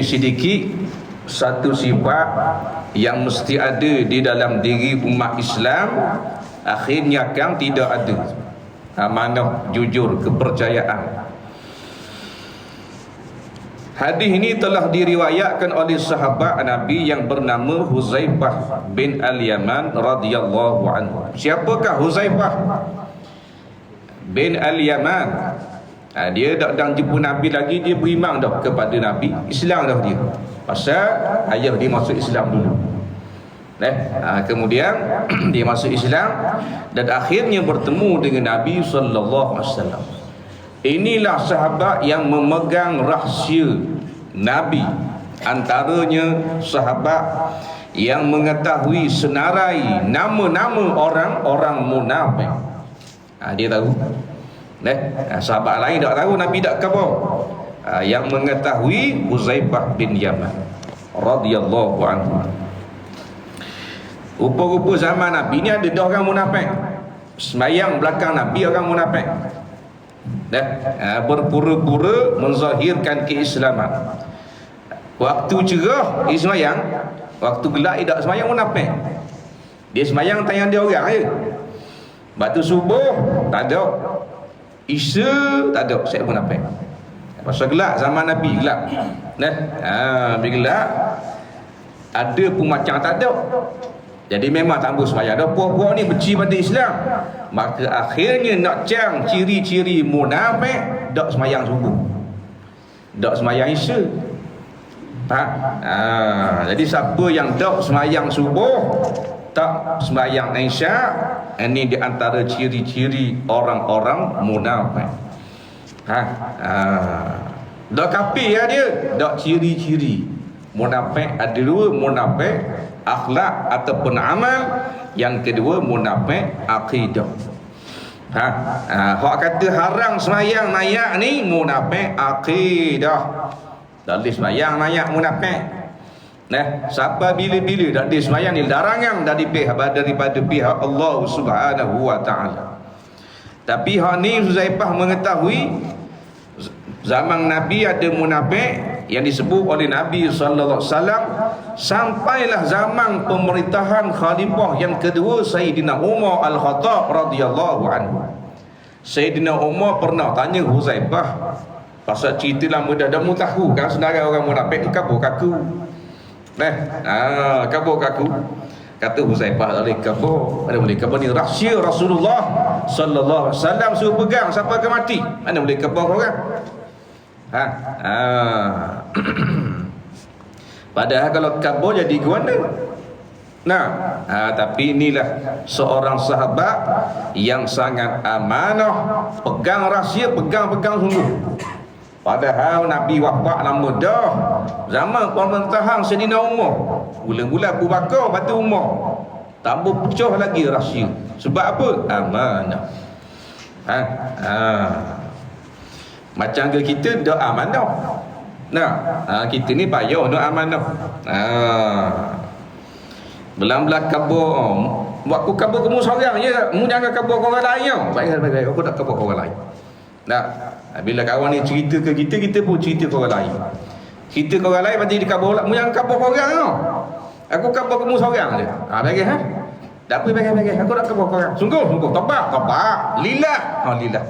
sedikit satu sifat yang mesti ada di dalam diri umat Islam, akhirnya kan tidak ada amanah, jujur, kepercayaan. Hadis ini telah diriwayatkan oleh sahabat Nabi yang bernama Huzaifah bin Al-Yaman radhiyallahu anhu. Siapakah Huzaifah bin Al-Yaman? Dia tak sedang jumpa Nabi lagi, dia beriman dah kepada Nabi, Islam dah dia. Pasal ayah dia masuk Islam dulu. Kemudian dia masuk Islam dan akhirnya bertemu dengan Nabi sallallahu alaihi wasallam. Inilah sahabat yang memegang rahsia Nabi, antaranya sahabat yang mengetahui senarai nama-nama orang-orang munafik. Dia tahu. Sahabat lain tak tahu, Nabi tak khabar. Yang mengetahui Huzaifah bin Yaman radhiyallahu anhu. Rupa-rupa zaman Nabi ni ada dah orang munafik. Semayang belakang Nabi orang munafik. Berpura-pura menzahirkan keislaman. Waktu cerah dia semayang, waktu gelap dia tak semayang, munafik. Dia semayang tanya dia orang je. Waktu subuh tak ada, Isya tak ada, saya munafik. Pasal gelap zaman Nabi, gelap. Bila gelap ada pun macam tak ada. Jadi memang tak boleh sembahyang. Dah puak-puak ni benci pada Islam. Maka akhirnya nak cang ciri-ciri munafik, dak sembahyang subuh, dak sembahyang Isya. Jadi siapa yang dak sembahyang subuh, tak sembahyang Isya, ini di antara ciri-ciri orang-orang munafik. Dak kafir ya dia, dak ciri-ciri munafik ada dua, munafik akhlak ataupun amal, yang kedua munafik akidah. Hak kata haram sembahyang mayat ni munafik akidah. Tak boleh sembahyang mayat munafik. Siapa bila-bila tak ada sembahyang ni larangan daripada pihak Allah Subhanahu wa taala. Tapi hak ni Huzaifah mengetahui zaman Nabi ada munafik yang disebut oleh Nabi sallallahu alaihi wasallam, sampailah zaman pemerintahan khalifah yang kedua Sayyidina Umar Al-Khattab radhiyallahu anhu. Sayyidina Umar pernah tanya Huzaifah pasal cerita lama dah mu tahu kan senarai orang munafik ni kabur kaku. Kabur kaku. Kata Huzaifah, boleh kabur, mana boleh kabur, ni rahsia Rasulullah sallallahu alaihi wasallam suruh pegang sampai ke mati, mana boleh kabur orang. Padahal kalau kabur jadi ke mana? Tapi inilah seorang sahabat yang sangat amanah, pegang rahsia, pegang sungguh. Padahal Nabi wafat lama dah, zaman pemerintahan Sayyidina Umar, bulan-bulan Abu Bakar, batu Umar, tambah pecah lagi rahsia. Sebab apa? Amanah. Macam ke kita dak amanah. Kita ni payah nak amanah. Belang-belang kabur. Buat aku kabur kamu seorang je. Mu jangan kabur orang lain. Baik. Aku tak kabur orang lain. Bila kawan ni cerita ke kita, kita pun cerita ke orang lain. Kita ke orang lain pasti dikabur. Mu jangan kabur orang tau. Aku kabur kamu seorang je. Bagi tak apa, bagi. Aku tak kabur orang. Sungguh. Topak. Lillah. Lillah.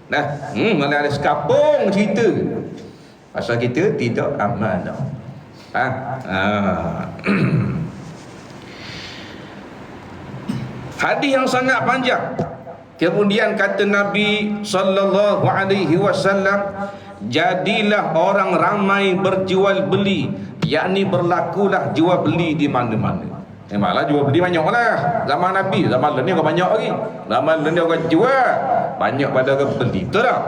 Mana ada sekapung cerita pasal kita tidak amanah. Hadis yang sangat panjang. Kemudian kata Nabi sallallahu alaihi wasallam, jadilah orang ramai berjual beli, yakni berlakulah jual beli di mana-mana. Malah jual beli banyaklah zaman Nabi. Zaman ni orang banyak lagi. Zaman ni orang jual banyak pada orang beli. Betul tak?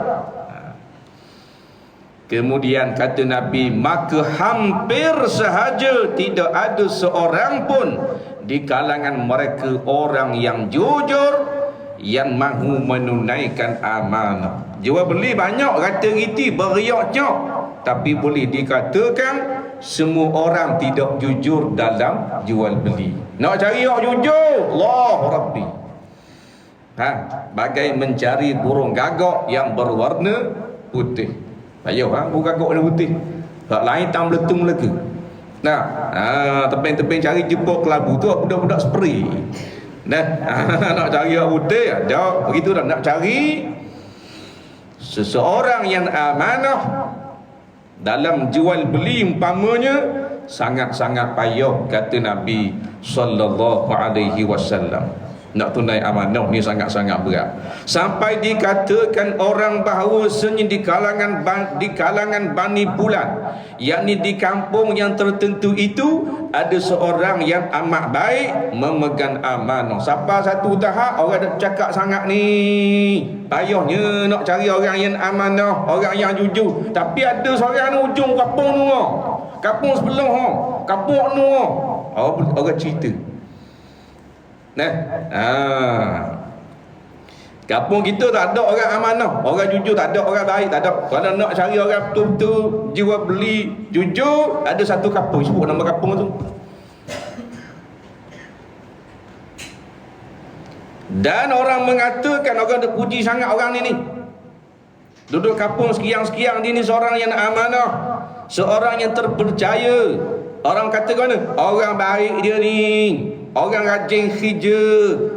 Kemudian kata Nabi, maka hampir sahaja tidak ada seorang pun di kalangan mereka orang yang jujur, yang mahu menunaikan amanah. Jual beli banyak rata-riti, beriak-riak, tapi boleh dikatakan semua orang tidak jujur dalam jual beli. Nak cari yang jujur, Allah Rabbi. Bagai mencari burung gagak yang berwarna putih. Payah burung gagak warna putih. hak lain tam meletung lagi. Nah, tepeng-tepeng cari jemput kelabu tu budak-budak spray. Nah, nak cari hak putih ada begitu dah, nak cari seseorang yang amanah dalam jual beli umpamanya sangat-sangat payah, kata Nabi sallallahu alaihi wasallam. Nak tunai amanah ni sangat-sangat berat. Sampai dikatakan orang bahawasanya di kalangan Bani Bulan, yakni di kampung yang tertentu itu ada seorang yang amat baik memegang amanah. Siapa satu tahap orang dah cakap sangat ni, payahnya nak cari orang yang amanah, orang yang jujur. Tapi ada seorang ujung kampung tu, kampung sebelah, kampung tu, orang cerita. Nah, kampung kita tak ada orang amanah, orang jujur tak ada, orang baik tak ada. Kalau nak cari orang betul-betul jiwa beli jujur, ada satu kampung, sebut nama kampung tu. Dan orang mengatakan, orang dah puji sangat orang ni. Duduk kampung sekian-sekian dia ni seorang yang amanah, seorang yang terpercaya. Orang kata mana? Orang baik dia ni, orang rajin kerja,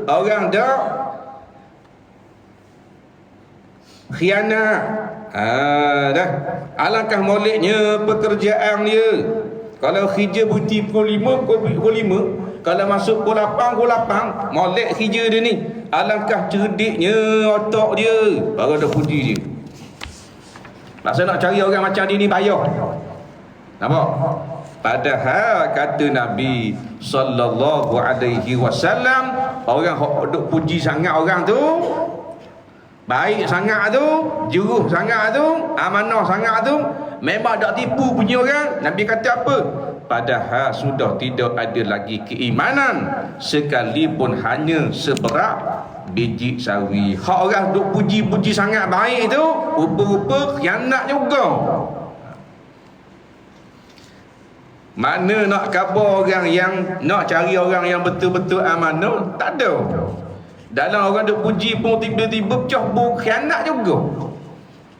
orang dah khianat. Dah. Alangkah moleknya pekerjaan dia. Kalau kerja berhenti pukul 5, kalau masuk pukul 8, molek kerja dia ni. Alangkah cerdiknya otak dia. Baru dah puji dia. Masa nak cari orang macam dia ni payah. Nampak? Padahal kata Nabi sallallahu alaihi wasallam, orang duk puji sangat orang tu, baik sangat tu, juruh sangat tu, amanah sangat tu, memang tak tipu punya orang. Nabi kata apa? Padahal sudah tidak ada lagi keimanan sekalipun hanya seberat biji sawi. Hak orang duk puji-puji sangat baik tu, rupa-rupa khianat juga. Mana nak khabar orang yang nak cari orang yang betul-betul amanah? Tak ada. Dalam orang duk puji pun tiba-tiba pecah khianat juga,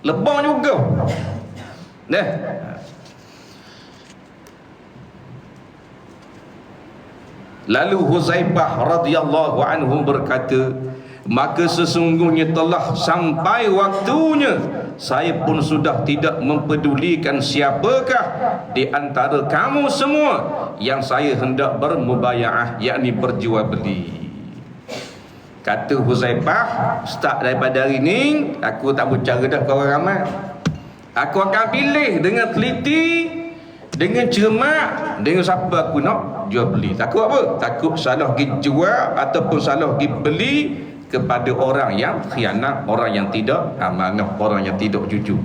lebang juga. Nah, lalu Huzaifah radhiyallahu anhu berkata, maka sesungguhnya telah sampai waktunya saya pun sudah tidak mempedulikan siapakah di antara kamu semua yang saya hendak bermubayaah, yakni berjual beli. Kata Huzaifah, start daripada hari ni aku tak bercara dah ke orang ramai. Aku akan pilih dengan teliti, dengan cermat, dengan siapa aku nak jual beli. Takut apa? Takut salah pergi jual ataupun salah pergi beli kepada orang yang khianat, orang yang tidak amanah, orang yang tidak jujur.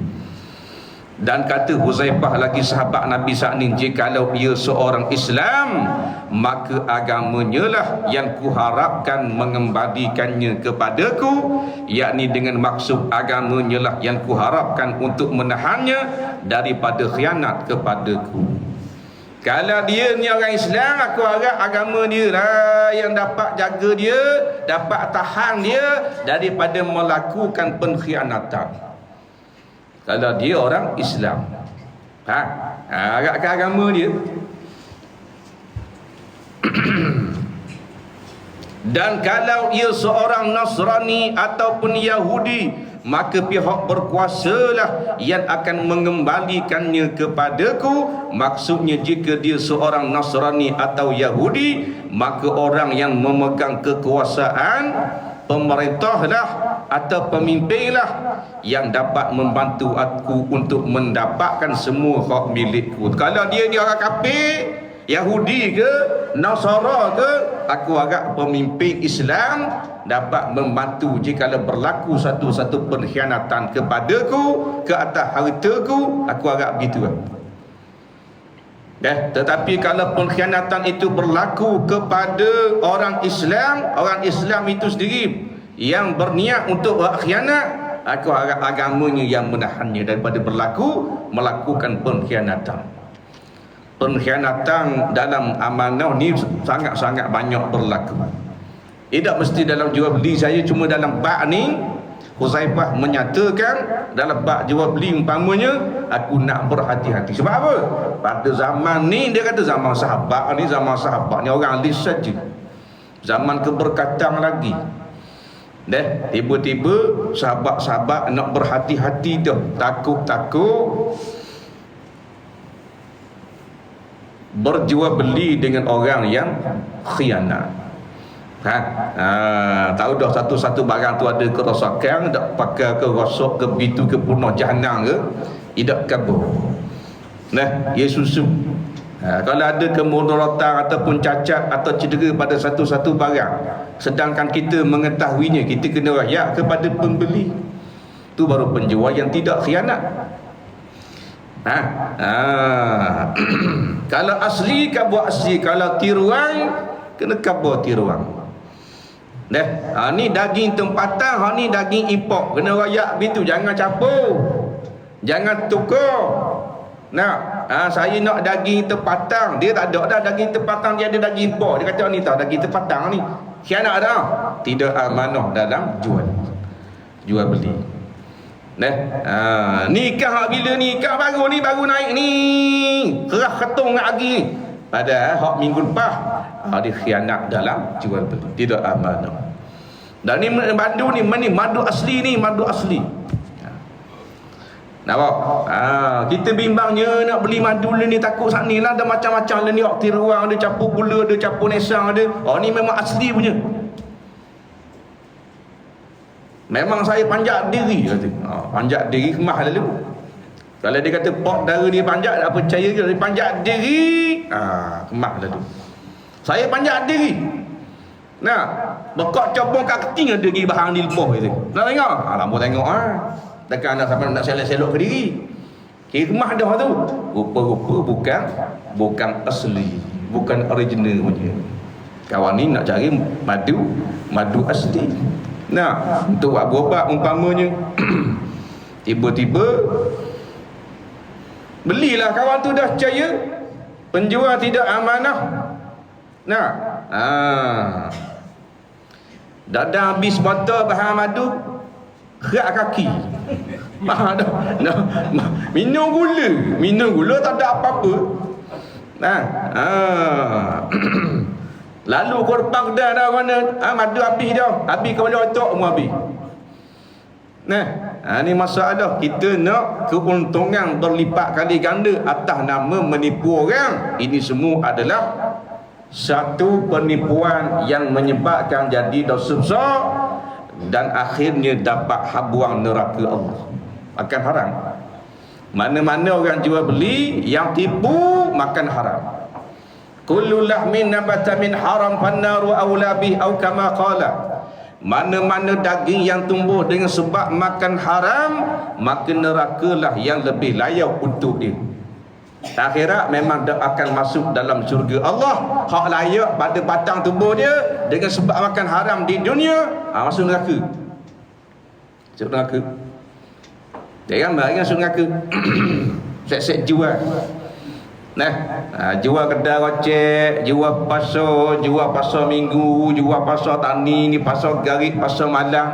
Dan kata Huzaifah lagi, sahabat Nabi saat ni, jikalau ia seorang Islam, maka agamanya lah yang kuharapkan mengembalikannya kepadaku, yakni dengan maksud agamanya lah yang kuharapkan untuk menahannya daripada khianat kepadaku. Kalau dia ni orang Islam, aku harap agama dia lah yang dapat jaga dia, dapat tahan dia daripada melakukan pengkhianatan. Kalau dia orang Islam, harapkan agama dia. Dan kalau ia seorang Nasrani ataupun Yahudi, maka pihak berkuasalah yang akan mengembalikannya kepadaku. Maksudnya jika dia seorang Nasrani atau Yahudi, maka orang yang memegang kekuasaan, pemerintahlah atau pemimpinlah yang dapat membantu aku untuk mendapatkan semua hak milikku. Kalau dia orang kafir, Yahudi ke, Nasara ke, aku harap pemimpin Islam dapat membantu jika berlaku satu-satu pengkhianatan kepadaku, ke atas hartaku, aku harap begitu. Tetapi kalau pengkhianatan itu berlaku kepada orang Islam itu sendiri yang berniat untuk khianat, aku harap agamanya yang menahannya daripada melakukan pengkhianatan. Pengkhianatan dalam amanah ni sangat-sangat banyak berlaku. Tidak mesti dalam jual beli saya, cuma dalam bab ni Huzaifah menyatakan dalam bab jual beli umpamanya, aku nak berhati-hati. Sebab apa? Pada zaman ni dia kata zaman sahabat ni orang list saja. Zaman keberkatan lagi. Tiba-tiba sahabat-sahabat nak berhati-hati dah, takut-takut berjual beli dengan orang yang khianat. Tahu dah satu-satu barang tu ada kerosakan, tak pakai ke rosak ke bitu ke punah jahanam ke, tidak kabur. Ia susu. Kalau ada kemudaratan ataupun cacat atau cedera pada satu-satu barang, sedangkan kita mengetahuinya, kita kena rayak kepada pembeli, tu baru penjual yang tidak khianat. Kalau asli kabur asli, kalau tiruan kena kabur tiruan. Ni daging tempatan, ni daging import, kena rayak begitu, jangan campur, jangan tukar. Saya nak daging tempatan, dia tak ada dah daging tempatan, dia ada daging import. Dia kata ni tahu daging tempatan ni khianat dah, tidak amanah dalam jual beli. Nikah bila nikah baru naik ni kerah ketung lagi, padahal hak minggu lepas dia khianat dalam jual beli, tidak amanah. Dan ni madu asli ni, madu asli. Nampak? Kita bimbangnya nak beli madu ni, takut saat ni lah ada macam-macam ni, tiruan ada, campur gula ada, campur nesang ada. Ni memang asli punya. Memang saya panjat diri kata. Panjat diri kemah lalu. Kalau dia kata pot darah dia panjat, tak percaya ke? Dia panjat diri, kemah lalu. Saya panjat diri. Bekak cabung kat keting ada pergi bahang di lepoh gitu. Nak tengok? Lama tengok Takkan anda sampai nak selok-selok ke diri. Kira kemah dah tu. Rupa-rupa bukan asli, bukan original punya. Kawan ni nak cari madu asli. Untuk buat berobat umpamanya tiba-tiba belilah, kawan tu dah percaya penjual tidak amanah. Dah habis botol bahan madu, kerak kaki. Minum gula tak ada apa-apa. Lalu kau depan kedai dah mana, madu habis dah. Habis kau balik otak semua habis. Ni masalah. Kita nak keuntungan berlipat kali ganda atas nama menipu orang. Ini semua adalah satu penipuan yang menyebabkan jadi dosa besar dan akhirnya dapat habuang neraka Allah. Akan haram. Mana-mana orang jual beli yang tipu, makan haram. Kullu lahmin nabata min haram fannaru aula bih au kama qala. Mana-mana daging yang tumbuh dengan sebab makan haram, maka nerakalah yang lebih layak untuk dia. Akhirat memang dia akan masuk dalam syurga Allah. Hak layak pada batang tubuh dia dengan sebab makan haram di dunia, masuk neraka. Masuk neraka. Dia kan masuk neraka. Set-set jual. Jual kedai rocek, jual pasar minggu, jual pasar tani, ni pasar garik, pasar malam.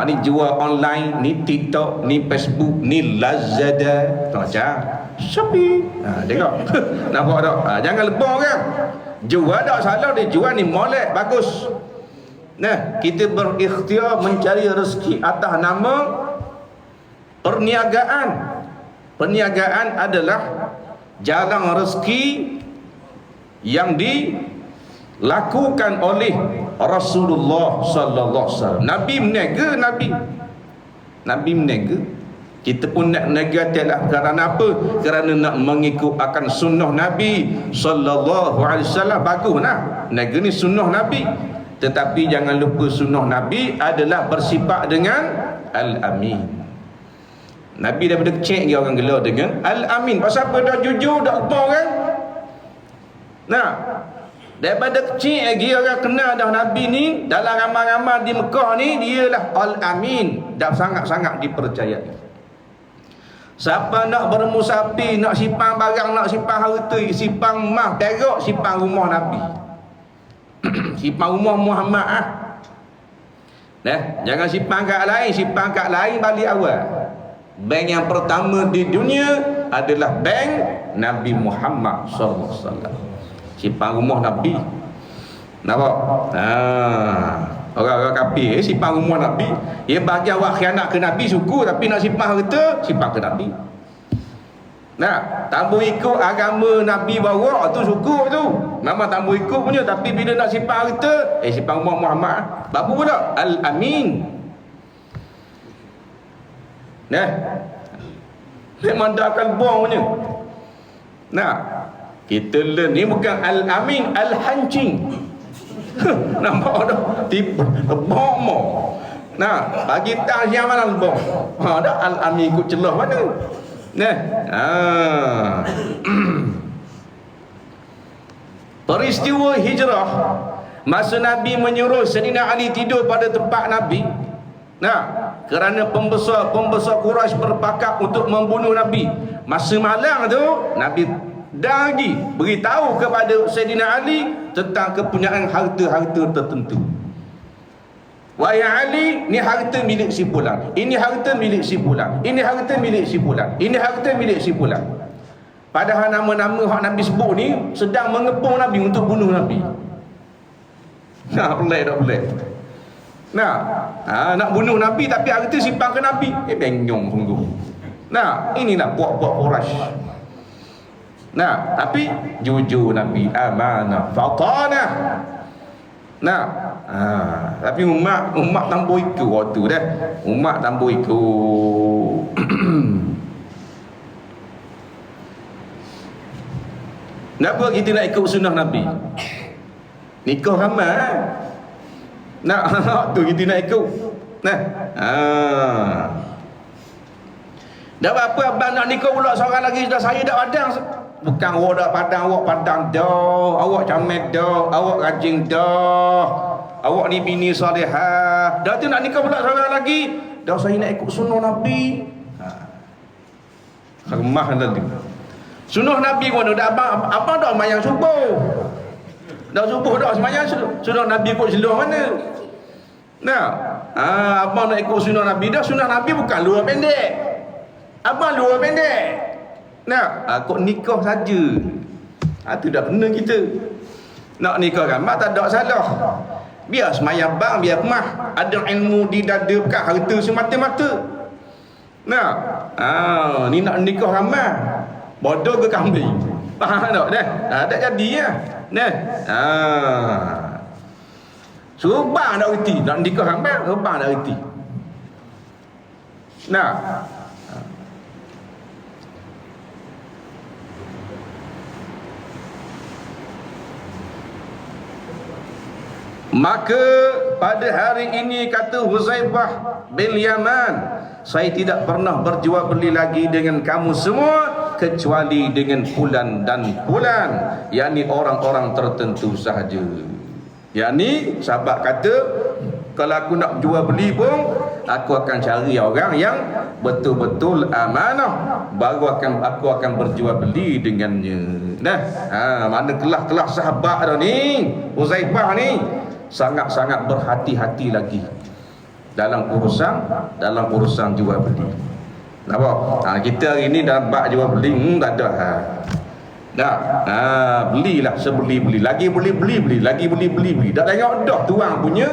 Ni jual online, ni TikTok, ni Facebook, ni Lazada. Macam Shopee. Tengok. Nampak tak? Jangan lebah kan. Jual tak salah, dia jual ni molek bagus. Kita berikhtiar mencari rezeki atas nama perniagaan. Perniagaan adalah jalan rezeki yang dilakukan oleh Rasulullah sallallahu alaihi wasallam. Nabi meniaga, Nabi meniaga. Kita pun nak meniaga adalah kerana apa? Kerana nak mengikut akan sunnah Nabi sallallahu alaihi wasallam. Baguslah. Meniaga ni sunnah Nabi. Tetapi jangan lupa sunnah Nabi adalah bersifat dengan Al-Amin. Nabi daripada kecil dia orang gelar dengan Al-Amin. Pasal apa? Dah jujur, dah lepas kan? Daripada kecil lagi orang kenal dah Nabi ni, dalam ramai-ramai di Mekah ni, dialah Al-Amin. Dah sangat-sangat dipercayai. Siapa nak bermusafir, nak simpan barang, nak simpan harta, simpan emas, perak, simpan rumah Nabi. Simpan rumah Muhammad. Jangan simpan kat lain, simpan kat lain balik awal. Bank yang pertama di dunia adalah bank Nabi Muhammad SAW. Simpan rumah Nabi. Nampak? Orang-orang kafir simpan rumah Nabi. Dia bagi awak khianat ke Nabi syukur, tapi nak simpan harta, simpan ke Nabi. Tambah ikut agama Nabi bawa tu syukur tu. Memang tambah ikut punya, tapi bila nak simpan harta, simpan rumah Muhammad. Apa pula? Al-Amin. Memang dah akan buang punya. Kita learn ni bukan Al-Amin, Al-Hancing. Nampak dah tipu bom. Bagi tang siang malam bom. Dah Al-Amin ikut celah mana. Peristiwa hijrah masa Nabi menyuruh Sayyidina Ali tidur pada tempat Nabi. Kerana pembesar Quraisy berpakat untuk membunuh Nabi. Masa malam tu Nabi dah lagi beritahu kepada Sayyidina Ali tentang kepunyaan harta-harta tertentu. Wahai Ali, ni harta milik si fulan, ini harta milik si fulan, ini harta milik si fulan, ini harta milik si fulan. Padahal nama-nama hak Nabi sebut ni sedang mengepung Nabi untuk bunuh Nabi. Pelik tak pelik? Nak bunuh Nabi tapi harta simpan ke Nabi. Bengong sungguh. Inilah buat-buat Quraisy. Tapi jujur Nabi, amanah, fatanah. Tapi umat tambah ikut waktu dah. Umat tambah ikut. Kenapa kita nak ikut sunnah Nabi? Nikah ramai. Tu kita nak ikut. Dah apa abang nak nikah pula seorang lagi dah saya dah padang. Bukan awak dah padang, awak padang dah, awak comel dah, awak rajin dah, awak ni bini salihah. Dah tu nak nikah pula seorang lagi, dah saya nak ikut sunnah Nabi. Remah tadi. Sunnah Nabi mana dah abang dah sembahyang subuh. Dah subuh dah sembahyang sunnah Nabi ikut seluruh mana? Abang nak ikut sunnah Nabi dah, sunnah Nabi bukan luar pendek. Abang luar pendek. Kok nikah saja. Tu dah kena kita. Nak nikah ramai tak ada salah. Biar semayang bang, biar kemah. Ada ilmu di dada, bukan harta semata-mata. Ni nak nikah ramai. Bodoh ke kambing? Faham tak? Tak jadi lah. Suruh bang nak reti. Nak nikah ramai, suruh bang nak reti. Maka pada hari ini kata Huzaifah bin Yaman, saya tidak pernah berjual beli lagi dengan kamu semua kecuali dengan fulan dan fulan, yakni orang-orang tertentu sahaja. Yakni sahabat kata, kalau aku nak jual beli pun aku akan cari orang yang betul-betul amanah, baru aku akan berjual beli dengannya. Mana kelas-kelas sahabat dah ni, Huzaifah ni sangat-sangat berhati-hati lagi dalam urusan jual beli. Nampak? Kita hari ni dalam bab jual beli tak ada. Belilah sebeli-beli, lagi beli, lagi beli. Tak tengok dah tuang punya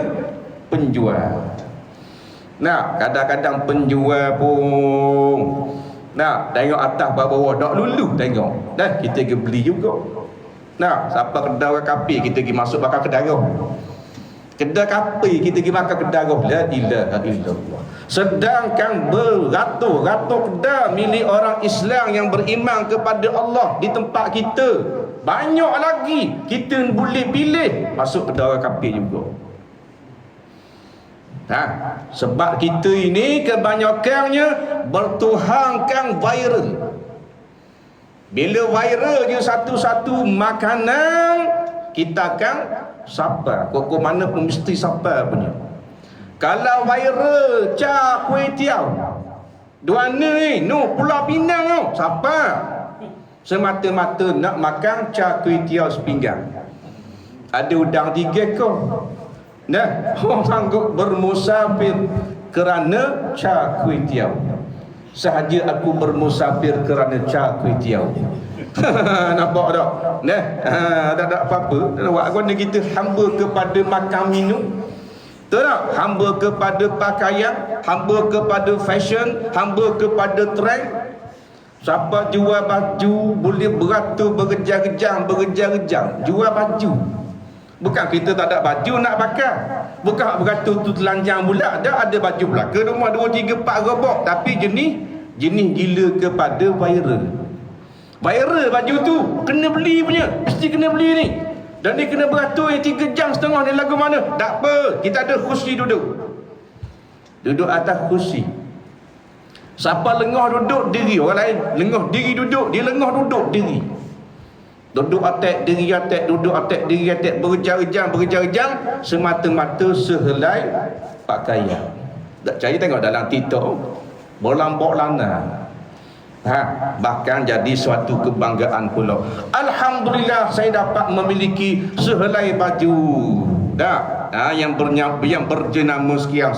penjual. Kadang-kadang penjual pun tengok atas bawah tak lulu tengok. Kita pergi beli juga. Siapa kedai orang kafir kita pergi masuk bakal kedai darah. Kedai kafir kita pergi makan kedai darah. La ilaha illallah. Sedangkan beratus-ratus kedai milik orang Islam yang beriman kepada Allah di tempat kita, banyak lagi kita boleh pilih masuk kedai orang kafir juga. Sebab kita ini kebanyakannya bertuhankan viral. Bila viral je satu-satu makanan, kita akan sabar. Kok mana pun mesti sabar punya. Kalau viral cak kuih tiaw, dua ni, Pulau Pinang, sabar. Semata-mata nak makan cak kuih tiaw sepinggan. Ada udang 3 ekor. Nah, orang sanggup bermusafir kerana cak kuih tiaw. Sahaja aku bermusafir kerana cak kuih tiaw. Nampak tak? Nah, tak ada apa-apa. Waktu kita hamba kepada makan minum. Tahu tak? Hamba kepada pakaian, hamba kepada fashion, hamba kepada trend. Siapa jual baju boleh beratur berjam-jam, jual baju. Bukan kita tak ada baju nak pakai. Bukan beratur tu telanjang pula. Ada baju belaka rumah 2, 3, 4 robok. Tapi jenis gila kepada viral. Viral baju tu kena beli punya. Mesti kena beli ni. Dan ni kena beratur 3 jam setengah ni lagu mana. Tak apa. Kita ada kursi duduk. Duduk atas kursi. Siapa lengah duduk diri. Orang lain lengah diri duduk. Dia lengah duduk diri. Duduk atas diri atas. Duduk atas diri atas. Berjam-jam. Semata-mata sehelai pakaian. Tak cari tengok dalam TikTok. Bolang-bolana. Bahkan jadi suatu kebanggaan pula. Alhamdulillah saya dapat memiliki sehelai baju yang berjenama sekian.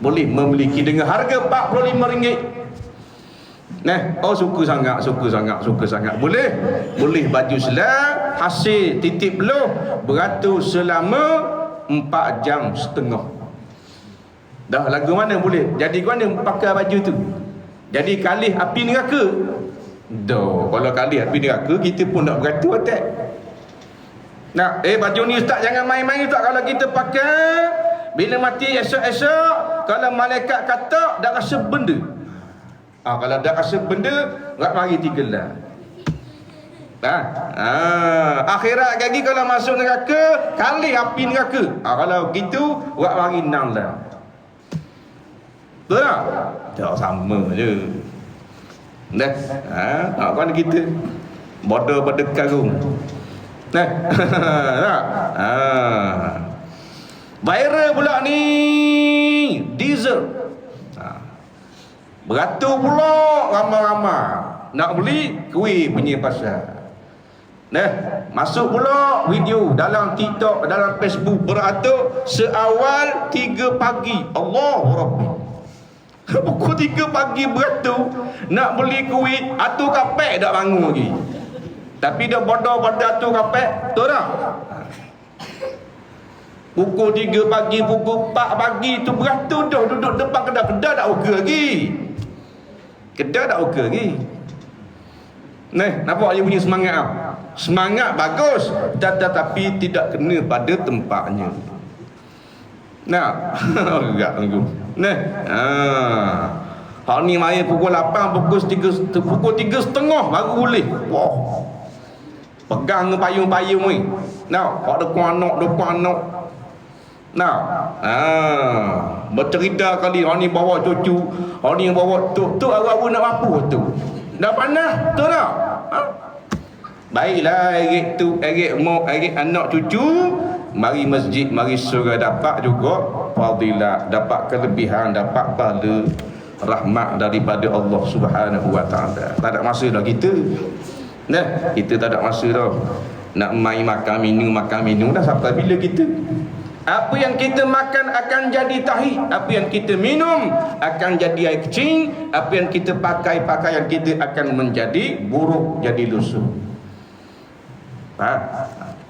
Boleh memiliki dengan harga RM45. Nah, suka sangat. Boleh baju selam hasil titip beluh beratur selama 4 jam setengah. Dah lagu mana boleh? Jadi mana pakai baju tu? Jadi kalih api neraka. Kalau kalih api neraka kita pun nak beratur atas. Nah, baju ni ustaz jangan main-main ustaz. Kalau kita pakai bila mati esok-esok, kalau malaikat kata dah rasa benda. Kalau dah rasa benda, tak mari tigelah. Akhirat lagi kalau masuk neraka, kalih api neraka. Kalau gitu, tak mari nang lah. Betul tak? Tak sama je. Nah, kan kita bodoh berdekarung. Nah, viral pula ni diesel. Beratur pula ramai-ramai nak beli kuih punya pasal. Nah, masuk pula video dalam TikTok, dalam Facebook beratur seawal 3 pagi. Allahu Rabbi. Pukul 3 pagi beratur nak beli kuih, atur kapek dak bangun lagi. Tapi dia bodoh pada atur kapek, betul tak? Pukul 3 pagi, pukul 4 pagi tu beratur dah duduk depan kedai tak okey lagi. Kedai tak okey lagi. Nah, nampak dia punya semangat ah. Semangat bagus, tetapi tidak kena pada tempatnya. Nah, enggak tunggu. Nah, hal ni mai pukul 8, pukul 3.30 baru boleh. Wah. Pegang payung-payung ni. Nah, hak dekat anak. Nah, bercerita kali hak ni bawa cucu, hak ni bawa tu awak nak apa tu? Dah panas, betul tak? Baiklah, erik anak cucu, mari masjid, mari surga dapat juga fadilah, dapat kelebihan, dapat pahala rahmat daripada Allah Subhanahu wa taala. Tak ada masa dah kita. Nah, kita tak ada masa dah. Nak main makan minum dah sampai bila kita? Apa yang kita makan akan jadi tahi, apa yang kita minum akan jadi air kecing, apa yang kita pakai pakaian kita akan menjadi buruk, jadi lusuh.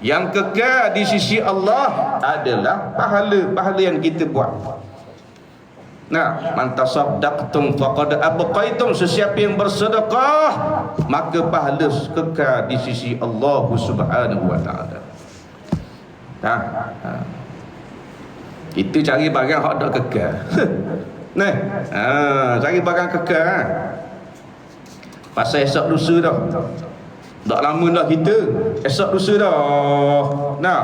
Yang kekal di sisi Allah adalah pahala yang kita buat. Nah, man tasaddaqtum faqad abqaitum, sesiapa yang bersedekah maka pahala kekal di sisi Allah Subhanahu wa taala. Itu cari barang hak dak kekal. Nah, cari barang kekal. Pasal esok lusa dah. Tak lama dah kita. Esok lusa dah. Nah,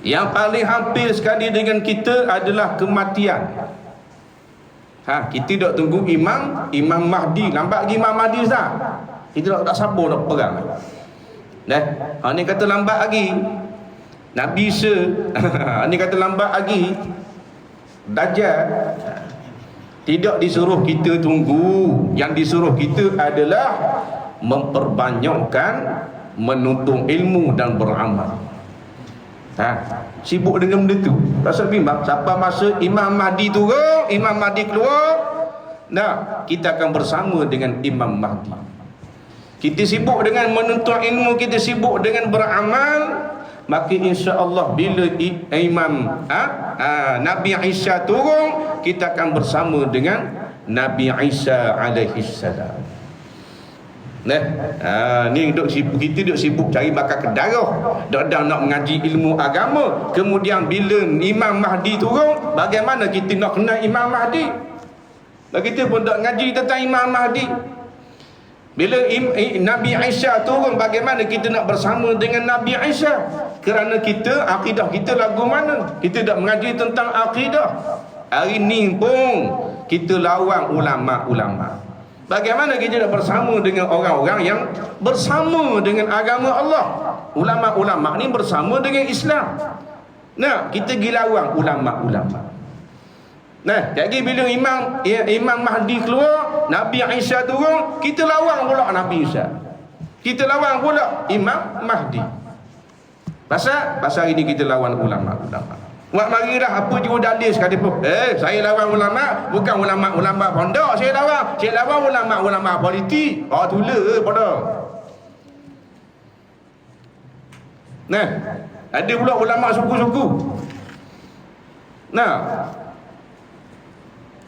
yang paling hampir sekali dengan kita adalah kematian. Kita dok tunggu Imam Mahdi. Lambat lagi Imam Mahdi Ustaz. Kita tak sabar nak perang. Ni kata lambat lagi Nabi Isa. Ni kata lambat lagi Dajjal. Tidak disuruh kita tunggu. Yang disuruh kita adalah memperbanyakkan menuntut ilmu dan beramal. Sibuk dengan benda tu. Pasal bimbang siapa masa Imam Mahdi turun, Imam Mahdi keluar, kita akan bersama dengan Imam Mahdi. Kita sibuk dengan menuntut ilmu, kita sibuk dengan beramal, maka insya-Allah bila Nabi Isa turun, kita akan bersama dengan Nabi Isa alaihi salam. Ni kita duk sibuk cari bakar kedarah, dak nak mengaji ilmu agama. Kemudian bila Imam Mahdi turun, bagaimana kita nak kenal Imam Mahdi? Kita pun dak ngaji tentang Imam Mahdi. Bila Nabi Isa turun, bagaimana kita nak bersama dengan Nabi Isa? Kerana kita, akidah kita lagu mana? Kita dak mengaji tentang akidah. Hari ni pun kita lawan ulama-ulama. Bagaimana kita nak bersama dengan orang-orang yang bersama dengan agama Allah? Ulama-ulama ni bersama dengan Islam. Kita pergi lawan ulama-ulama. Jadi bila Imam Mahdi keluar, Nabi Isa turun, kita lawan pula Nabi Isa. Kita lawan pula Imam Mahdi. Pasal ini kita lawan ulama-ulama. Buat marilah apa juga dalil sekali pun. Saya lawan ulama, bukan ulama-ulama pondok saya lawan ulama-ulama politik. Tula pada. Ada pula ulama suku-suku.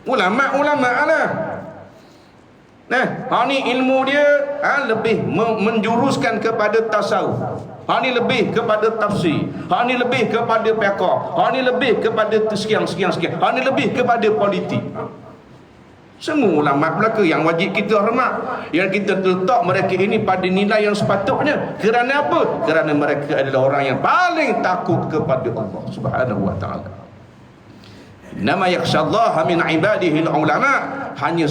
Ulama-ulama lah. Ni ilmu dia lebih menjuruskan kepada tasawuf. Ni lebih kepada tafsir. Ni lebih kepada fiqh. Ni lebih kepada sekian. Ni lebih kepada politik. Semua ulama belaka yang wajib kita hormat, yang kita letak mereka ini pada nilai yang sepatutnya. Kerana apa? Kerana mereka adalah orang yang paling takut kepada Allah Subhanahu wa taala. Nama yakhshallaha min ibadihi ulama. Hanya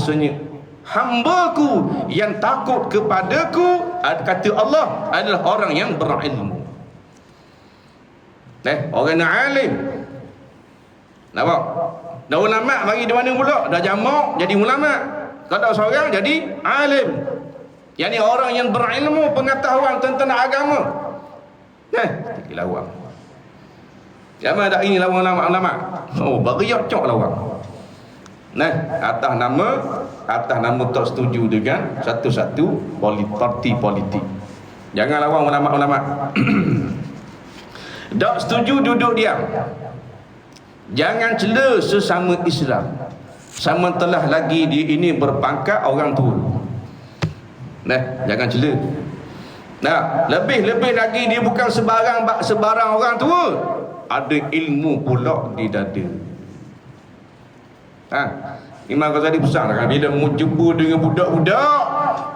hamba-Ku yang takut kepadaku, kata Allah, adalah orang yang berilmu. Orang yang alim. Nampak? Dah ulama bagi di mana pula? Dah jamak jadi ulama. Kalau seorang jadi alim. Yang ni orang yang berilmu, pengetahuan tentang agama. Kita lawan. Jangan ada ini lawan ulama. Beriak cok lawan. Atas nama tak setuju dengan satu-satu parti politik. Jangan lawan ulama-ulama. Tak setuju, duduk diam. Jangan cela sesama Islam. Sama telah lagi dia ini berpangkat orang tua. Jangan cela. Lebih-lebih lagi dia bukan sebarang orang tua. Ada ilmu pula di dada. Imam Ghazali pesan kan, bila mu jumpa dengan budak-budak,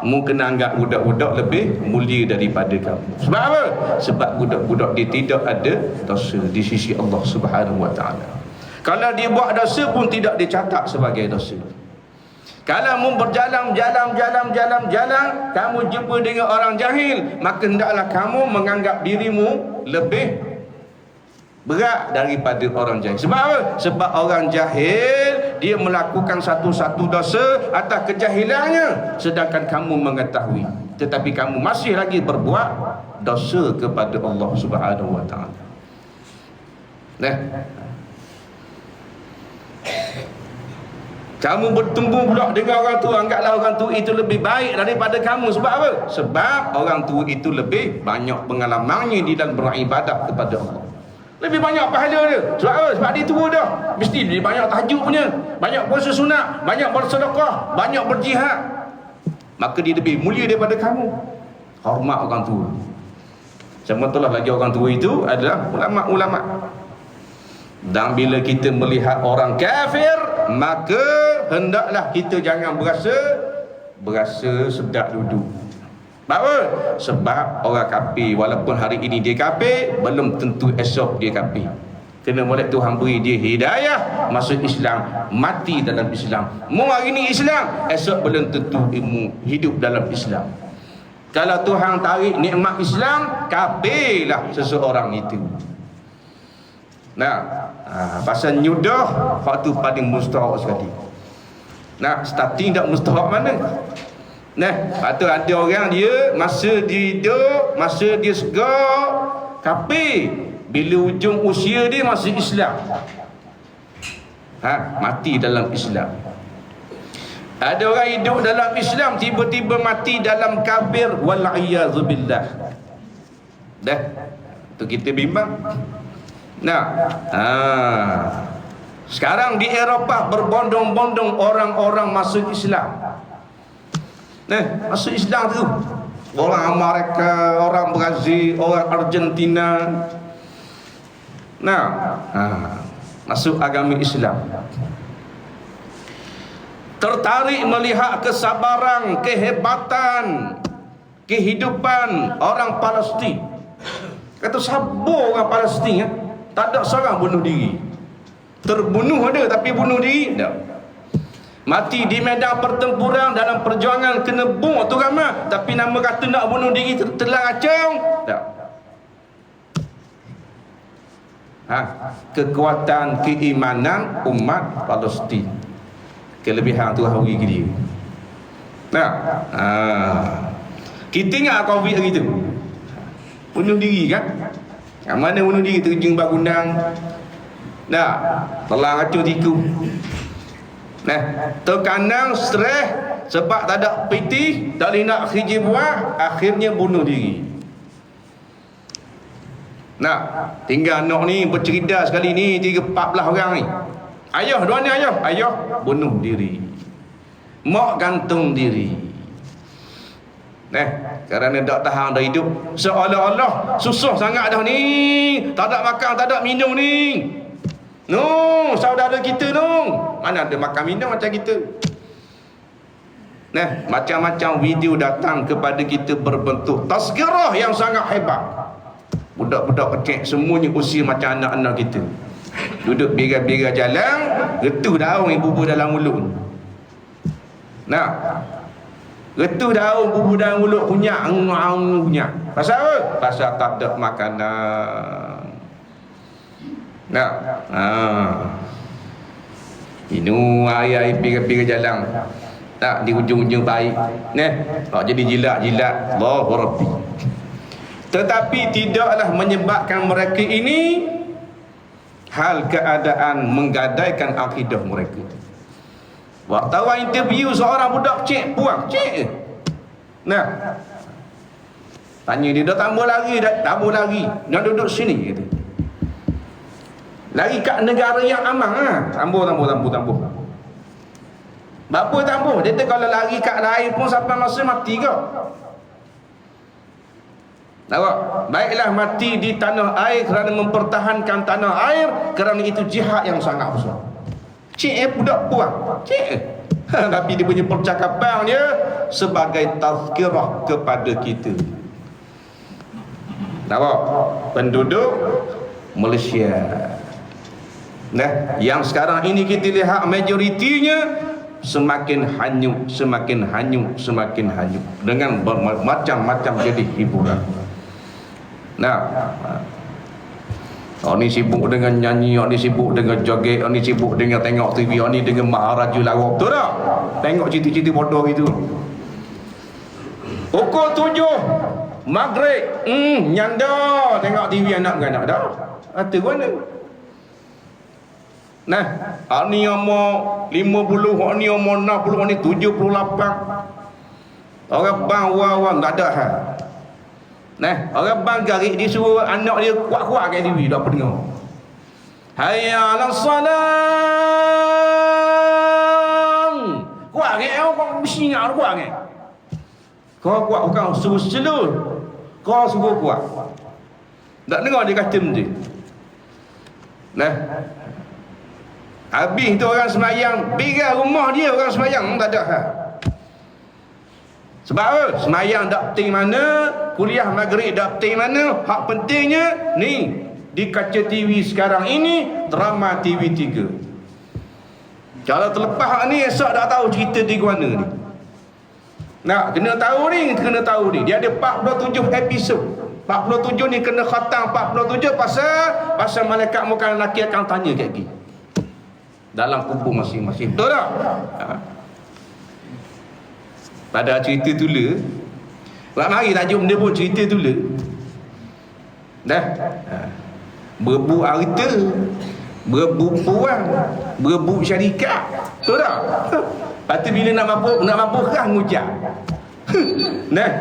mu kena anggap budak-budak lebih mulia daripada kamu. Sebab apa? Sebab budak-budak dia tidak ada dosa di sisi Allah Subhanahu wa taala. Kalau dia buat dosa pun tidak dicatat sebagai dosa. Kalau mu berjalan, kamu jumpa dengan orang jahil, maka hendaklah kamu menganggap dirimu lebih berat daripada orang jahil. Sebab apa? Sebab orang jahil dia melakukan satu-satu dosa atas kejahilannya, sedangkan kamu mengetahui, tetapi kamu masih lagi berbuat dosa kepada Allah Subhanahu wa taala. Kamu bertemu pula dengan orang tua, anggaplah orang tua itu lebih baik daripada kamu. Sebab apa? Sebab orang tua itu lebih banyak pengalamannya di dalam beribadat kepada Allah. Lebih banyak pahala dia. Sebab apa? Sebab dia tua dah. Mesti dia banyak tahajud punya, banyak puasa sunat, banyak bersedekah, banyak berjihad. Maka dia lebih mulia daripada kamu. Hormat orang tua. Sementara lagi orang tua itu adalah ulama-ulama. Dan bila kita melihat orang kafir, maka hendaklah kita jangan berasa sedap duduk. Sebab apa? Sebab orang kafir, walaupun hari ini dia kafir, belum tentu esok dia kafir. Kena molek Tuhan beri dia hidayah masuk Islam, mati dalam Islam. Mu hari ini Islam, esok belum tentu hidup dalam Islam. Kalau Tuhan tarik nikmat Islam, kafirlah seseorang itu. Pasal nyudah waktu paling mustahak sekali. Nah, starting tak mustahak mana? Nah, patut ada orang dia masa dia hidup, masa dia segar, kafir. Bila ujung usia dia masih Islam. Mati dalam Islam. Ada orang hidup dalam Islam tiba-tiba mati dalam kafir, wal'iyadzubillah. Dah. Tu kita bimbang. Nah, sekarang di Eropah berbondong-bondong orang-orang masuk Islam. Masuk Islam tu orang Amerika, orang Brazil, orang Argentina. Masuk agama Islam. Tertarik melihat kesabaran, kehebatan kehidupan orang Palestin. Kata sabar orang Palestin, tak ada seorang bunuh diri. Terbunuh ada, tapi bunuh diri tak. Mati di medan pertempuran dalam perjuangan kena bunuh tu ramai, tapi nama kata nak bunuh diri telah acung tak. Kekuatan keimanan umat Palestin, kelebihan tu hari ke dia. Kita ingat Covid hari tu bunuh diri kan? Yang mana bunuh diri terjun bangunan. Telah acung tiku. Tekanan, stres sebab tak ada piti, tak boleh nak kerja buat, akhirnya bunuh diri. Tinggal anak ni bercerita sekali ni 14 orang ni. Ayah, dua ni ayah bunuh diri. Mak gantung diri. Kerana tak tahan dah hidup. Seolah-olah susah sangat dah ni. Tak ada makan, tak ada minum ni. Saudara kita mana ada makan minum macam kita. Macam-macam video datang kepada kita berbentuk tazkirah yang sangat hebat. Budak-budak kecil semuanya usia macam anak-anak kita. Duduk bega-bega jalan, getuh daun ibu-ibu dalam mulut. Getuh daun ibu-ibu dalam mulut punya. Pasal apa? Pasal tak ada makanan. Ini air bega-bega jalan. Di ujung-ujung baik. Jadi jilat-jilat. Allahu Rabbi. Tetapi tidaklah menyebabkan mereka ini hal keadaan menggadaikan akidah mereka. Wartawan interview seorang budak cik puang, cik. Tanya dia, dah tambah lagi, dah duduk sini kata. Lari kat negara yang aman Tambah. Berapa tambah? Dia kata kalau lari kat lain pun sampai masa mati ke? Baiklah mati di tanah air kerana mempertahankan tanah air, kerana itu jihad yang sangat besar. Cik budak puang, cik. Tapi dia punya percakapan dia sebagai tazkirah kepada kita. Penduduk Malaysia. Yang sekarang ini kita lihat majoritinya semakin hanyut dengan macam-macam jadi hiburan. Orang ni sibuk dengan nyanyi, orang ni sibuk dengan joget, orang ni sibuk dengan tengok TV, orang ni dengan Maharaju Lawak. Betul tak? Tengok cerita-cerita bodoh itu. Pukul 7 Maghrib, nyanda tengok TV anak-anak dah. Kata mana? Orang ni umur 50, orang ni umur 60, orang ni 78. Orang bang wang tak ada hal. Orang bang garik disuruh anak dia kuat-kuat kat TV, tak apa dengar. Hayya 'alas salam. Kuat ke kau mesti ingat kuat ke? Kau kuat bukan suruh selur. Kau suruh kuat. Tak dengar dia kata macam tu. Habis tu orang semayang, biar rumah dia orang semayang tak ada hal. Sebab apa? Semayang tak penting mana, kuliah maghrib tak penting mana. Hak pentingnya ni di kaca TV sekarang ini drama TV3. Kalau terlepas ni esok tak tahu cerita di mana ni. Kena tahu ni. Dia ada 47 episod. 47 ni kena khatam 47 pasal malaikat muka lelaki akan tanya kat dia dalam kubur masing-masing. Betul tak? pada cerita tula. Buat mari tajuk dia pun cerita tula. Dah. Berebut harta, berebut puan, berebut syarikat. Betul tak? Lepas tu bila nak mampu kan ngucap. Nah.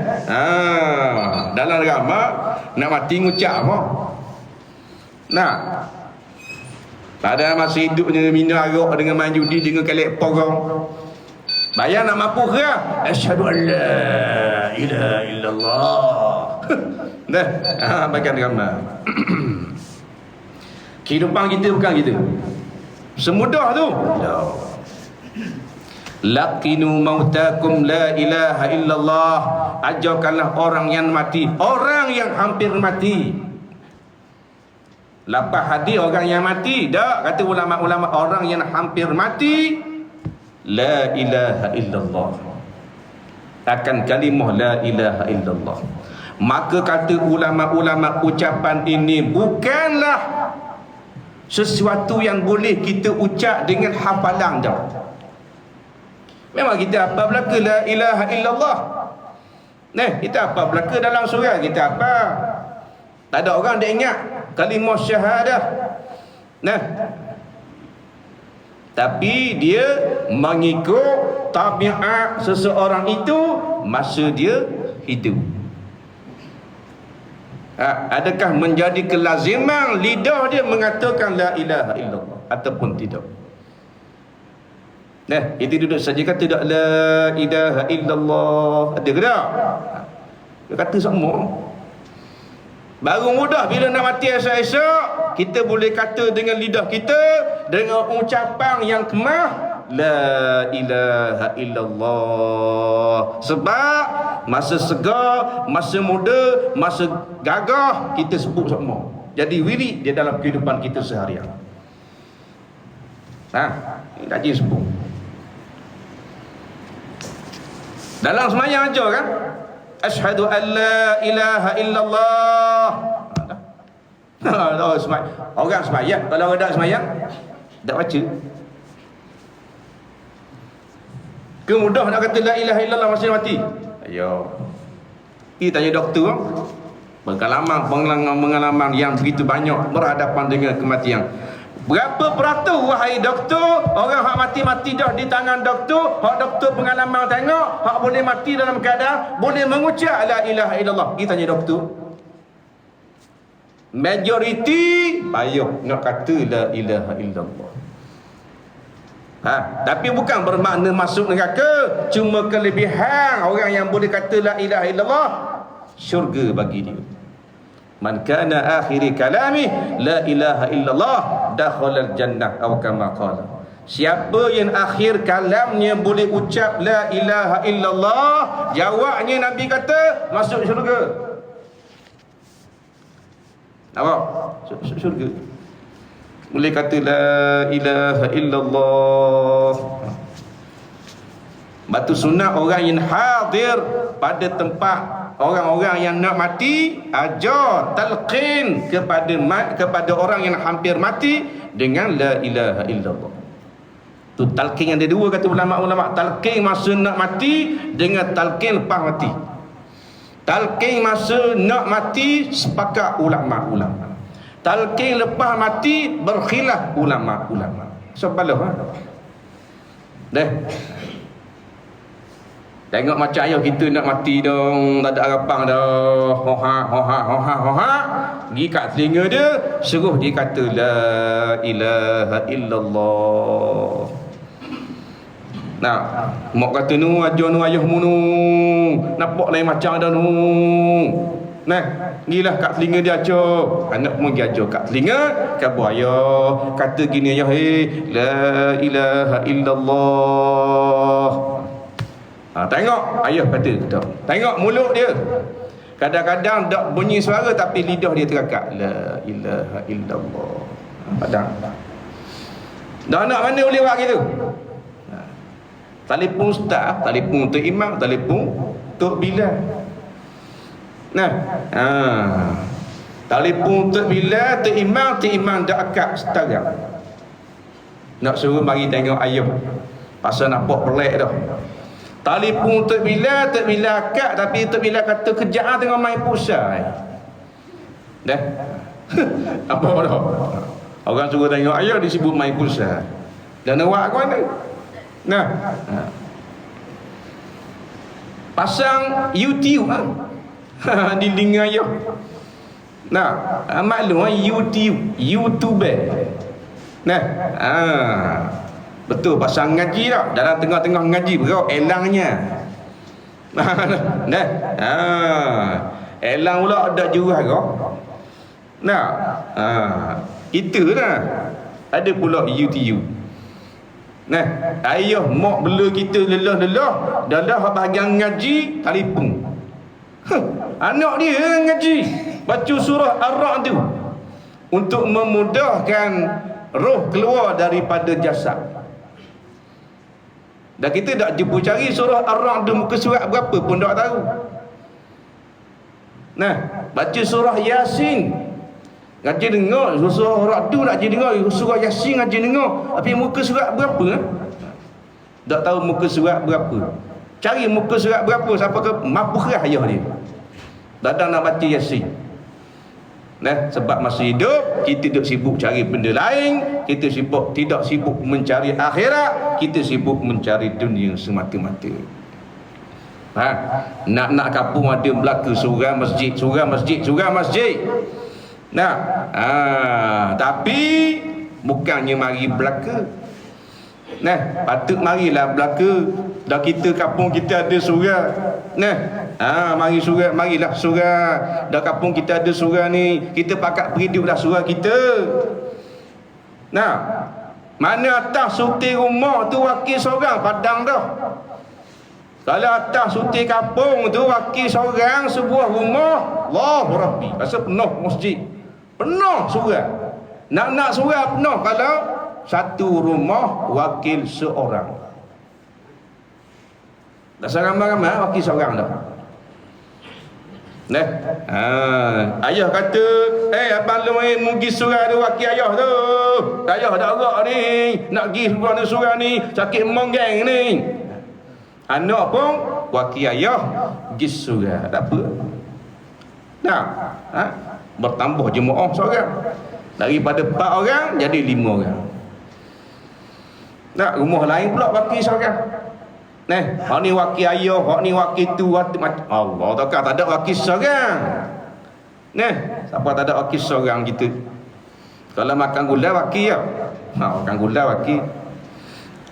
Dalam agama nak mati ngucap apa? Nah. Pada masa hidupnya minum arak dengan main judi dengan kelek porong. Bayar nak mampu ke? Asyhadu an la ilaha illallah. Dah. Bagian agama. Kehidupan kita bukan gitu. Semudah tu. Laqinu mautakum la ilaha illallah. Ajarkanlah orang yang mati, orang yang hampir mati. Lapas hadis orang yang mati, dak kata ulama-ulama orang yang hampir mati la ilaha illallah. Akan kalimah la ilaha illallah. Maka kata ulama-ulama ucapan ini bukanlah sesuatu yang boleh kita ucap dengan hafalan dah. Memang kita apa belaka la ilaha illallah. Kita apa belaka dalam surah kita apa. Tak ada orang dia ingat kalimah syahadah. Tapi dia mengikut tabiat seseorang itu masa dia hidup. Adakah menjadi kelaziman lidah dia mengatakan la ilaha illallah ataupun tidak? Itu duduk saja kata tak la ilaha illallah. Ada ke tak? Dia kata semua. Baru mudah bila nak mati esok-esok, kita boleh kata dengan lidah kita dengan ucapan yang kemah la ilaha illallah. Sebab masa segar, masa muda, masa gagah kita sebut semua. Jadi wirid dia dalam kehidupan kita seharian. Rajin sebut. Dalam semayang aja kan? Asyhadu an la ilaha illallah. Orang semayang, kalau orang tak semayang tak baca. Kemudah nak kata la ilaha illallah masa mati. Ayo. Kita tanya doktor pengalaman yang begitu banyak berhadapan dengan kematian. Berapa peratus wahai doktor orang hak mati-mati dah di tangan doktor, hak doktor pengalaman tengok, hak boleh mati dalam keadaan boleh mengucap la ilaha illallah. Kita tanya doktor. Majoriti payah nak kata la ilaha illallah. Tapi bukan bermakna masuk neraka. Cuma kelebihan orang yang boleh kata la ilaha illallah, syurga bagi dia. Man kana akhiri kalami la ilaha illallah dakhala al-jannah atau kama qala. Siapa yang akhir kalamnya boleh ucap la ilaha illallah, jawabnya Nabi kata masuk syurga. Nampak? Syurga. Boleh kata la ilaha illallah. Batu sunnah orang yang hadir pada tempat orang-orang yang nak mati, ajar talqin kepada orang yang hampir mati dengan la ilaha illallah. Tu talqin ada dua kata ulama-ulama. Talqin masa nak mati dengan talqin lepas mati. Talqin masa nak mati sepakat ulama-ulama. Talqin lepas mati berkhilaf ulama-ulama. Sebalah tengok macam ayah kita nak mati dong, tak ada harapan dah. Hoha. Pergi kat telinga dia, suruh dia kata la ilaha illallah. Mak kata nu ajar nu ayahmu nu. Nampak lain macam dah nu. Gilah kat telinga dia ajar. Anak pun pergi ajar kat telinga, kata ayah, kata gini ayah, la ilaha illallah. Tengok ayah kata tak. Tengok mulut dia. Kadang-kadang tak bunyi suara tapi lidah dia terakak la ilaha illallah. Padang. Dah nak mana boleh buat gitu. Telefon ustaz, telefon Tok Imam, telefon Tok Bilal. Telefon Tok Bilal, Tok Imam dah akak setara. Nak suruh mari tengok ayah. Pasal nampak pelik dah. Telefon Tok Bila akak, tapi Tok Bila kata kejap tengah main pusat. Dah. Apa dah? Orang suruh tengok ayah disebut main pusat. Dan awak ke mana? Nah. Pasang YouTube dinding ayah. Nah, maklum YouTube. Nah, betul pasang ngaji tak? Dalam tengah-tengah ngaji berapa elangnya. Nah, elang pula ada jual kau. Nah, kita lah ada pula YouTube. Nah, ayah mak bela kita lelah-lelah dah bahagian ngaji telefon. Anak dia ngaji baca surah Ar-Ra'd tu untuk memudahkan roh keluar daripada jasad. Dan kita tak jumpa cari surah Ar-Ra'd muka surat berapa pun tak tahu. Nah, baca surah Yasin ngaji dengar, surah Ar-Ra'd nak ngaji dengar, surah Yasin ngaji dengar, tapi muka surat berapa? Tak tahu muka surat berapa. Cari muka surat berapa, siapa ke mampu kerah ayah dia. Dadang nak baca Yasin. Nah, sebab masih hidup kita tidak sibuk cari benda lain, kita tidak sibuk mencari akhirat, kita sibuk mencari dunia semata-mata. Nak kampung ada belaka surah masjid. Nah, tapi bukannya mari belaka. Nah, patut marilah belaka. Dah kita kampung kita ada surah. Nah, marilah surah. Dah kampung kita ada surah ni, kita pakat beridup dah surah kita. Nah, mana atas suti rumah tu wakil seorang padang dah. Kalau atas suti kampung tu wakil seorang sebuah rumah, Allahu Rabbi, rasa penuh masjid, penuh surah. Nak surah penuh kalau satu rumah wakil seorang. Dah ramai-ramai wakil seorang dah. Nah, ayah kata, abang lu pergi surah tu wakil ayah tu. Ayah dah gerak ni, nak pergi surah ni, sakit monggeng ni. Anak pun wakil ayah pergi surah, tak apa. Nah, bertambah jemaah seorang. Daripada 4 orang jadi 5 orang. Nah, rumah lain pula wakil seorang. Nah, hak ni wakil ayah, hak ni wakil tu, Allah takkan tak ada wakil seorang. Nah, siapa tak ada wakil seorang kita. Kalau makan gula wakil ya. Makan gula wakil.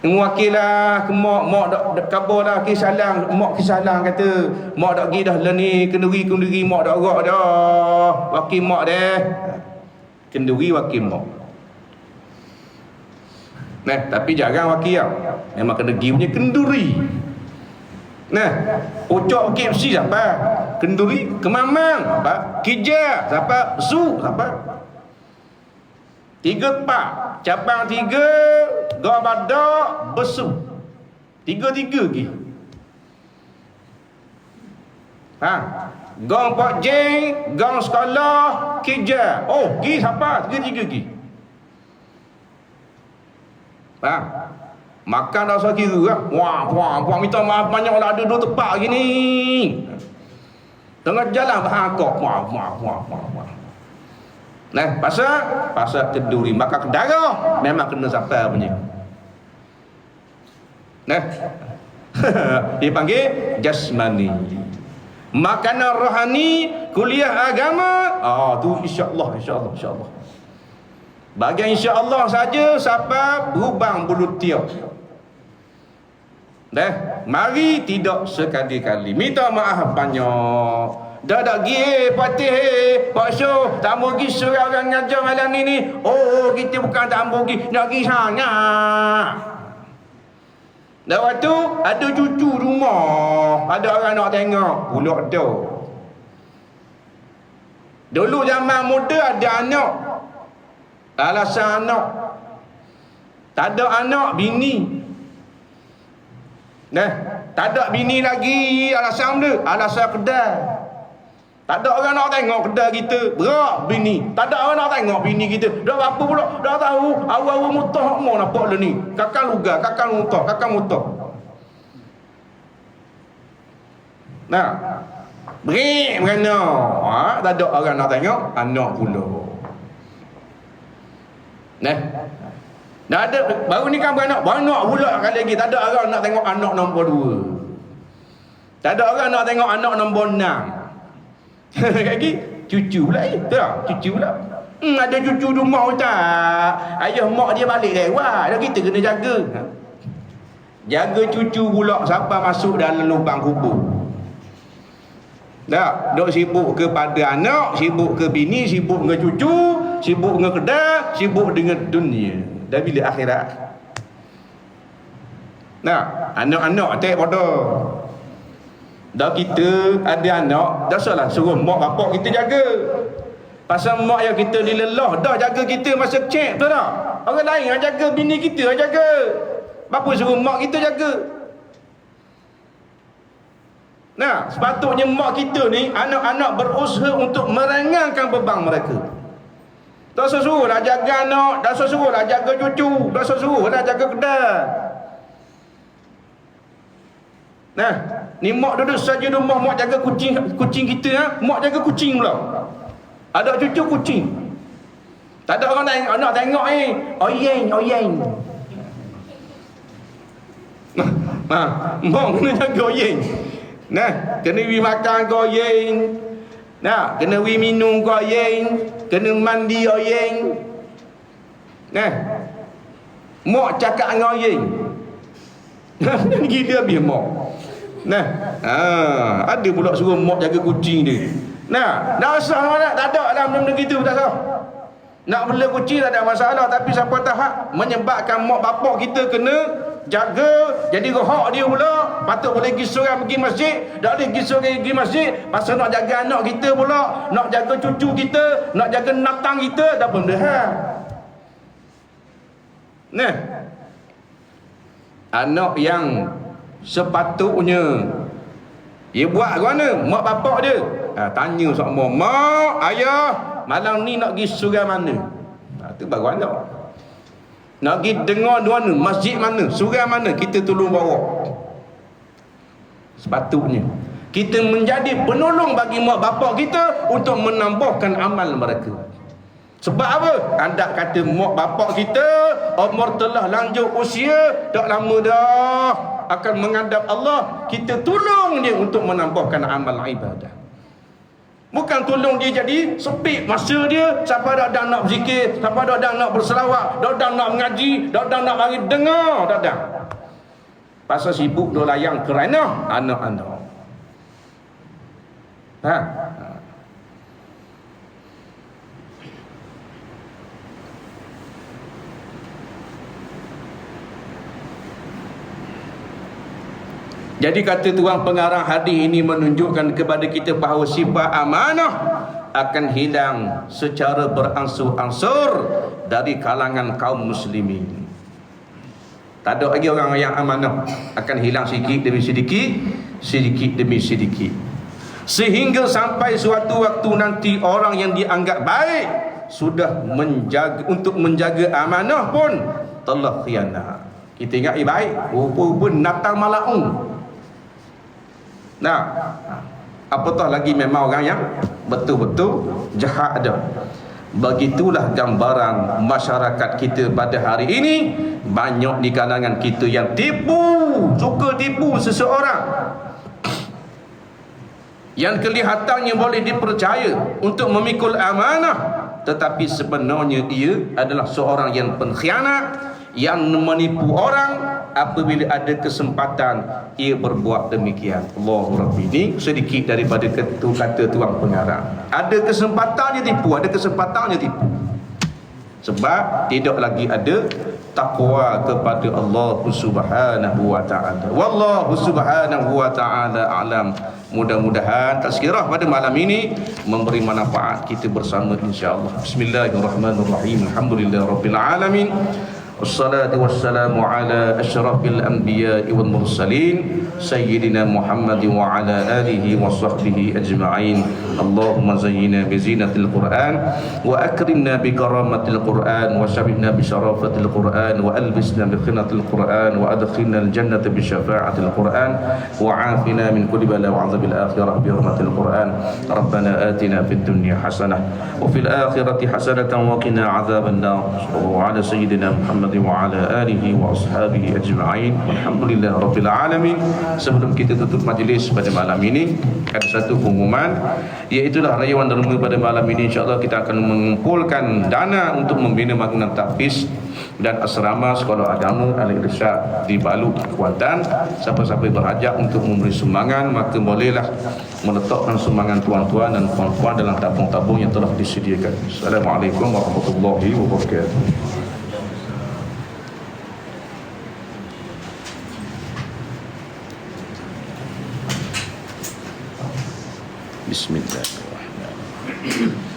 Wakil lah, mak dak kabar dah kisalang, mak kisalang kata, mak dak pergi dah lah ni, kenduri mak dak gerak dah. Wakil mak dah. Kenduri wakil mak. Nah, tapi jarang wakil ya. Memang kena pergi punya kenduri. Nah, pocok wakil mesti siapa? Kenduri, Kemamang, apa? Kija, siapa? Su, siapa? 3 pak, cabang 3, Gua Badak, Besu. 3 lagi. Gong Pak Jeng, Gong Sekolah, Kija. Oh, pergi siapa? 3 lagi. Makan dah sekira lah. Wah, minta maaf banyak lah, ada 2 tempat gini. Tengah jalan berhangkok. Wah. Nah, pasal kenduri, maka darah memang kena sampai punya. Nah, dipanggil jasmani. Makanan rohani, kuliah agama, tu insya-Allah. Bagian insya-Allah saja siapa berubang bulu tiup. Dah, mari tidak sekali-kali. Minta maaf banyak. Dah pergi patih Pak Syuh, tak mau pergi surau orang ngajar malam ni. Oh, kita bukan tak mau pergi, nak pergi sangat. Dah waktu ada cucu rumah, ada orang nak tengok, pulak dah. Dulu zaman muda ada anak. Alasan anak. Tak ada anak, bini. Nah, tak ada bini lagi, alasan dia, alasan kedai. Tak ada orang nak tengok kedai kita, berak bini. Tak ada orang nak tengok bini kita. Dah apa pula? Dah tahu awal-awal mutah mau nampak le ni. Kakak luga, kakak mutah. Nah, beri merana. Tak ada orang nak tengok anak pula. Nah. Dah ada baru ni kan beranak pula kali lagi. Tak ada orang nak tengok anak nombor 2. Tak ada orang nak tengok anak nombor 6. Lagi cucu pula betul tak? Cucu pula. Ada cucu di rumah tak? Ayah mak dia balik lewat. Dah kita kena jaga. Jaga cucu pula sampai masuk dalam lubang kubur. Tak, duk sibuk kepada anak, sibuk ke bini, sibuk dengan cucu, sibuk dengan kedai, sibuk dengan dunia. Dah bila akhirat? Nah, anak-anak tak pada. Dah kita ada anak, dah salah suruh mak bapak kita jaga. Pasal mak yang kita dilelah, dah jaga kita masa kecil, betul tak? Orang lain yang jaga, bini kita yang jaga. Bapa suruh mak kita jaga. Nah, sepatutnya mak kita ni, anak-anak berusaha untuk meringankan beban mereka. Tak sesuruh lah jaga anak, tak sesuruh lah jaga cucu, tak sesuruh lah jaga kedai. Nah, ni mak duduk saja rumah, mak jaga kucing kita, mak jaga kucing pula. Ada cucu kucing. Tak ada orang nak tengok oyeng. Mak kena jaga oyeng. Nah, kena pergi makan ke oyeng. Nah, kena pergi minum ke oyeng, kena mandi oyeng. Nah, mak cakap dengan oyeng. Gila habis mak. Nah, ada pula suruh mak jaga kucing dia. Nah, dah usah mana, tak ada dalam benda gitu, tak sah. Nak bela kucing tak ada masalah, tapi siapa tahap menyebabkan mak bapak kita kena jaga, jadi rohak dia pula. Patut boleh pergi seorang pergi masjid, tak boleh pergi seorang pergi masjid. Pasal nak jaga anak kita pula, nak jaga cucu kita, nak jaga natang kita, tak benda hal. Nah, anak yang sepatutnya dia buat ke mana? Mak bapak dia tanya sama mak, ayah, malam ni nak pergi surau mana? Itu baru anak. Nak pergi dengar di mana? Masjid mana? Surau mana? Kita tolong bawa. Sepatutnya kita menjadi penolong bagi mak bapak kita untuk menambahkan amal mereka. Sebab apa? Anda kata mak bapak kita umur telah lanjut usia, tak lama dah akan menghadap Allah. Kita tolong dia untuk menambahkan amal ibadah. Bukan tolong dia jadi sempit masa dia. Siapa dah nak berzikir, siapa dah nak berselawat, dah nak mengaji, dah nak bagi dengar, dah. Pasal sibuk dia layang kerana anak-anak. Jadi kata tuan pengarang hadis ini menunjukkan kepada kita bahawa sifat amanah akan hilang secara berangsur-angsur dari kalangan kaum muslimin. Tak ada lagi orang yang amanah, akan hilang sedikit demi sedikit, sedikit demi sedikit. Sehingga sampai suatu waktu nanti orang yang dianggap baik sudah menjaga amanah pun telah khianat. Kita ingat baik, rupa-rupa natang malaung. Nah, apatah lagi memang orang yang betul-betul jahat ada. Begitulah gambaran masyarakat kita pada hari ini. Banyak di kalangan kita yang suka tipu seseorang yang kelihatannya boleh dipercaya untuk memikul amanah, tetapi sebenarnya ia adalah seorang yang pengkhianat, yang menipu orang. Apabila ada kesempatan ia berbuat demikian. Allahu Rabbi. Ini sedikit daripada kata tuan pengarang. Ada kesempatannya tipu, ada kesempatannya tipu. Sebab tidak lagi ada takwa kepada Allah Subhanahu wa taala. Wallahu Subhanahu wa taala alam. Mudah-mudahan tazkirah pada malam ini memberi manfaat kita bersama insya-Allah. Bismillahirrahmanirrahim. Alhamdulillahirabbil alamin. Wassalatu wassalamu ala asyrafil anbiya'i wal mursalin Sayyidina Muhammad wa ala alihi wa sahbihi ajma'in. Allahumma zayyina bi zinatil Qur'an wa akrimna bi karamatil Qur'an wa syabihna bi syarafatil Qur'an wa albisna bi khinatil Qur'an wa adkhilna al jannata bi syafa'atil Qur'an wa afina min kulli bala wa azabil akhirah bi rahmatil Qur'an. Rabbana atina fid dunya hasanah wa fil akhirati hasanatan wa qina adzaban nar. Sallallahu ala sayyidina Muhammad wa ala alihi wa ashabihi ajma'in. Walhamdulillah rabbil alamin. Sebelum kita tutup majlis pada malam ini, ada satu pengumuman, iaitulah rayuan derma pada malam ini. InsyaAllah kita akan mengumpulkan dana untuk membina bangunan tahfiz dan asrama sekolah agama Al-Irsyad di Balut, Kuantan. Siapa-siapa berhajat untuk memberi sumbangan, maka bolehlah meletakkan sumbangan tuan-tuan dan puan-puan dalam tabung-tabung yang telah disediakan. Assalamualaikum warahmatullahi wabarakatuh. Bismillahirrahmanirrahim.